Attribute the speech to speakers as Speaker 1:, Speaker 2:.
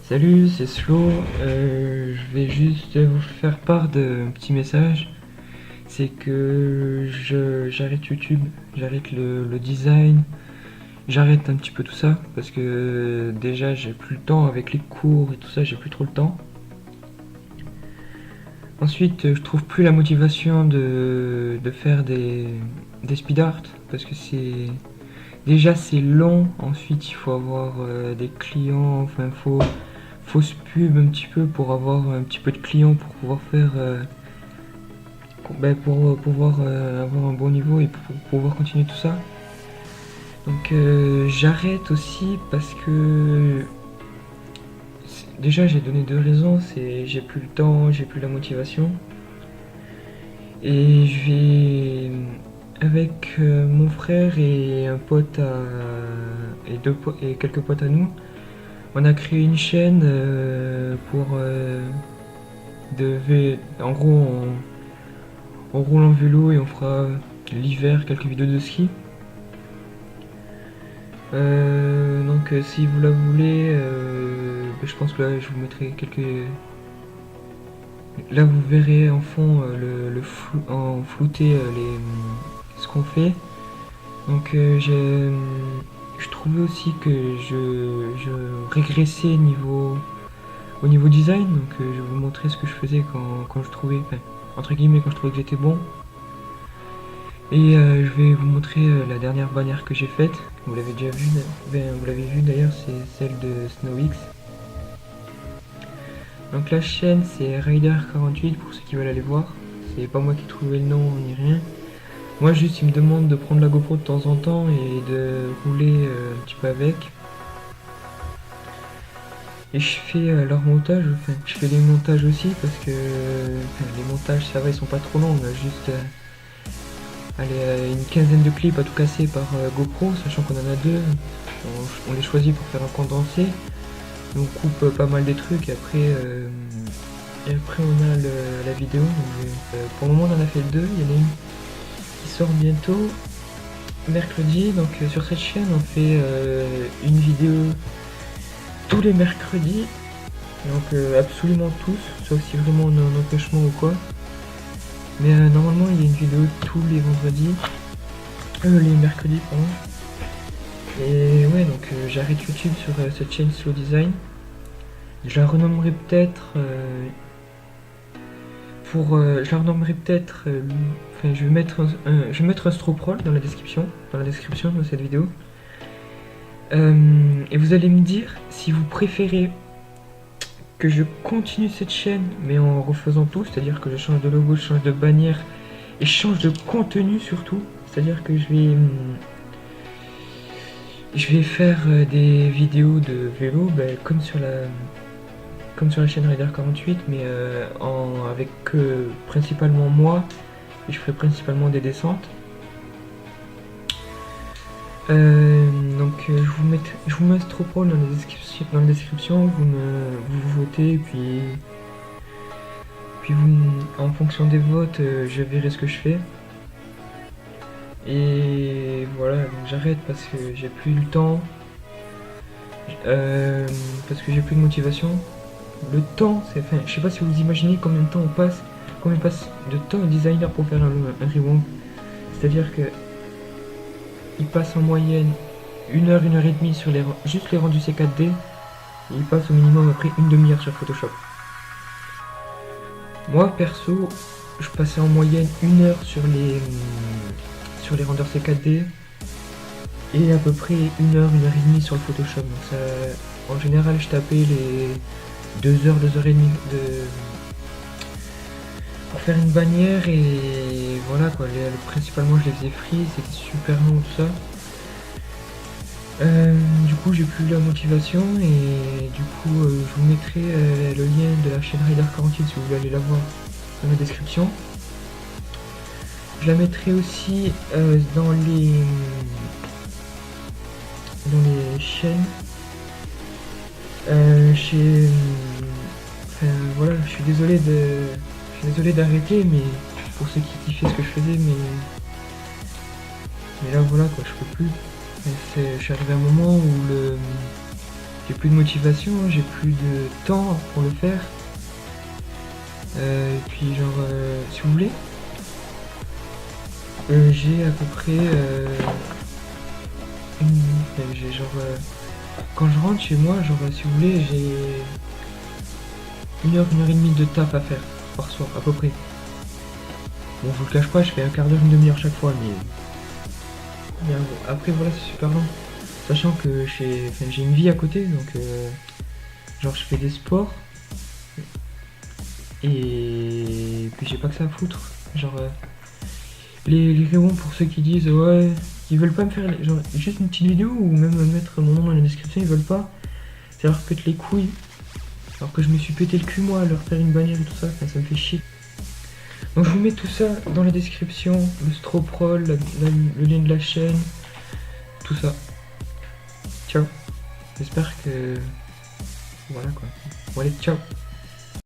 Speaker 1: Salut, c'est Slow. Je vais juste vous faire part d'un petit message. C'est que j'arrête YouTube, j'arrête le design, j'arrête un petit peu tout ça parce que déjà j'ai plus le temps avec les cours et tout ça, j'ai plus trop le temps. Ensuite, je trouve plus la motivation de faire des speed art parce que c'est long. Ensuite, il faut avoir des clients, enfin fausse pub un petit peu pour avoir un petit peu de clients pour pouvoir faire pour pouvoir avoir un bon niveau et pour pouvoir continuer tout ça. Donc j'arrête aussi parce que déjà j'ai donné deux raisons, c'est j'ai plus le temps, j'ai plus la motivation et je vais avec mon frère et un pote et quelques potes à nous, on a créé une chaîne pour en gros on roule en vélo et on fera l'hiver quelques vidéos de ski. Donc si vous la voulez, je pense que là je vous mettrai quelques. Là vous verrez en fond en flouté ce qu'on fait. Donc je trouvais aussi que je régressais au niveau design. Donc je vais vous montrer ce que je faisais quand je trouvais, enfin, entre guillemets, quand je trouvais que j'étais bon. Et je vais vous montrer la dernière bannière que j'ai faite. Vous l'avez déjà vu, vous l'avez vu d'ailleurs, c'est celle de SnowX. Donc la chaîne c'est Rider48 pour ceux qui veulent aller voir. C'est pas moi qui ai trouvé le nom ni rien. Moi juste il me demande de prendre la GoPro de temps en temps et de rouler un petit peu avec. Et je fais leur montage, enfin je fais les montages aussi parce que les montages ça va, ils sont pas trop longs, on a juste une quinzaine de clips à tout casser par GoPro, sachant qu'on en a deux. On les choisit pour faire un condensé. On coupe pas mal des trucs et après on a la vidéo. Donc, pour le moment on en a fait deux. Il y en a une qui sort bientôt mercredi. Donc sur cette chaîne on fait une vidéo tous les mercredis. Donc absolument tous, sauf si vraiment on a un empêchement ou quoi. Mais normalement il y a une vidéo tous les vendredis. Les mercredis pardon. Et ouais, donc j'arrête YouTube sur cette chaîne Slow Design. Je la renommerai peut-être je la renommerai peut-être enfin je vais mettre un stroprol dans la description de cette vidéo. Et vous allez me dire si vous préférez que je continue cette chaîne mais en refaisant tout, c'est-à-dire que je change de logo, je change de bannière et je change de contenu surtout, c'est-à-dire que je vais faire des vidéos de vélo comme sur la chaîne Rider48 mais avec principalement moi et je ferai principalement des descentes. Donc je vous mets un stropole dans la description, vous votez et puis en fonction des votes je verrai ce que je fais. Et voilà, donc j'arrête parce que j'ai plus le temps, parce que j'ai plus de motivation. Le temps, enfin, je sais pas si vous imaginez combien passe de temps un designer pour faire un rewamp. C'est-à-dire que il passe en moyenne 1 heure, 1 heure et demie sur juste les rendus C4D. Et il passe au minimum après une demi-heure sur Photoshop. Moi perso, je passais en moyenne 1 heure sur les rendeurs C4D et à peu près 1 heure, 1 heure et demie sur le Photoshop. Donc ça, en général, je tapais les 2 heures, 2 heures et demie pour faire une bannière et voilà quoi. Principalement, je les faisais free, c'était super long tout ça. Du coup, j'ai plus la motivation et du coup, je vous mettrai le lien de la chaîne Rider48 si vous voulez aller la voir dans la description. Je la mettrai aussi dans les chaînes enfin voilà, je suis désolé d'arrêter, mais pour ceux qui kiffaient ce que je faisais, mais là voilà quoi, je peux plus. Je suis arrivé à un moment où j'ai plus de motivation, j'ai plus de temps pour le faire. Et puis genre, si vous voulez, j'ai à peu près j'ai genre quand je rentre chez moi, genre si vous voulez, j'ai 1 heure et demie de taf à faire par soir à peu près. Bon, je vous le cache pas, je fais un quart d'heure, une demi-heure chaque fois, mais après voilà, c'est super long. Sachant que j'ai une vie à côté, donc genre je fais des sports et puis j'ai pas que ça à foutre. Genre les raisons pour ceux qui disent ouais, ils veulent pas me faire genre, juste une petite vidéo ou même mettre mon nom dans la description, ils veulent pas. C'est leur pète les couilles. Alors que je me suis pété le cul moi à leur faire une bannière et tout ça, ça me fait chier. Donc je vous mets tout ça dans la description, le Stroprol, le lien de la chaîne, tout ça. Ciao. J'espère que... Voilà quoi. Bon allez, ciao.